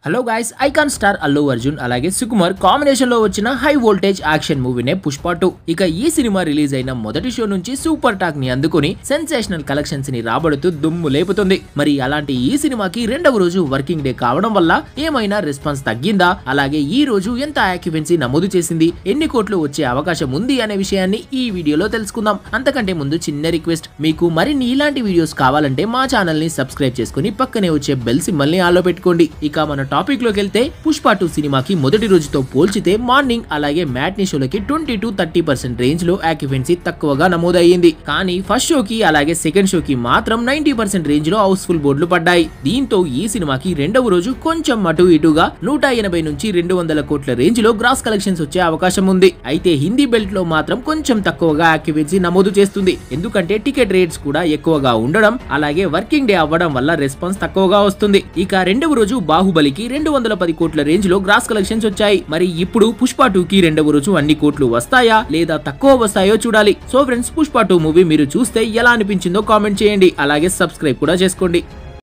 Hello guys, icon star Allu Arjun అలాగే Sukumar combination లో వచ్చిన హై వోల్టేజ్ యాక్షన్ మూవీనే పుష్ప 2. ఇక ఈ సినిమా రిలీజ్ అయిన మొదటి షో నుంచి సూపర్ టాక్ ని అందుకుని సెన్సేషనల్ కలెక్షన్స్ ని రాబడుతూ దుమ్ము లేపుతుంది. మరి అలాంటి ఈ సినిమాకి రెండవ రోజు వర్కింగ్ డే కావడం వల్ల ఏమైనా రెస్పాన్స్ తగ్గిందా, అలాగే ఈ రోజు ఎంత ఆక్యుపెన్సీ నమోదు చేసింది, ఎన్ని కోట్లు వచ్చే అవకాశం ఉంది అనే విషయాన్ని ఈ వీడియోలో తెలుసుకుందాం. అంతకంటే ముందు చిన్న రిక్వెస్ట్, మీకు మరిన్ని ఇలాంటి వీడియోస్ కావాలంటే మా ఛానల్ ని సబ్స్క్రైబ్ చేసుకుని పక్కనే వచ్చే బెల్ సింబల్ ని ఆలో పెట్టుకోండి. ఇక మన టాపిక్ లోకి వెళ్తే పుష్ప 2 సినిమాకి మొదటి రోజుతో పోల్చితే మార్నింగ్ అలాగే మ్యాట్నీ షోలకి 20-30% రేంజ్ లో ఆక్యుపెన్సీ తక్కువగా నమోదయ్యింది. కానీ ఫస్ట్ షోకి అలాగే సెకండ్ షోకి మాత్రం 90% రేంజ్ లో హౌస్ఫుల్ బోర్డులు పడ్డాయి. దీంతో ఈ సినిమాకి రెండవ రోజు కొంచెం అటు ఇటుగా 180 నుంచి 200 కోట్ల రేంజ్ లో గ్రాస్ కలెక్షన్స్ వచ్చే అవకాశం ఉంది. అయితే హిందీ బెల్ట్ లో మాత్రం కొంచెం తక్కువగా ఆక్యుపెన్సీ నమోదు చేస్తుంది. ఎందుకంటే టికెట్ రేట్స్ కూడా ఎక్కువగా ఉండడం అలాగే వర్కింగ్ డే అవ్వడం వల్ల రెస్పాన్స్ తక్కువగా వస్తుంది. ఇక రెండవ రోజు బాహుబలికి 210 కోట్ల రేంజ్ లో గ్రాస్ కలెక్షన్స్ వచ్చాయి. మరి ఇప్పుడు పుష్ప 2 కి రెండవ రోజు అన్ని కోట్లు వస్తాయా లేదా తక్కువ వస్తాయో చూడాలి. సో ఫ్రెండ్స్, పుష్ప 2 మూవీ మీరు చూస్తే ఎలా అనిపించిందో కామెంట్ చేయండి, అలాగే సబ్స్క్రైబ్ కూడా చేసుకోండి.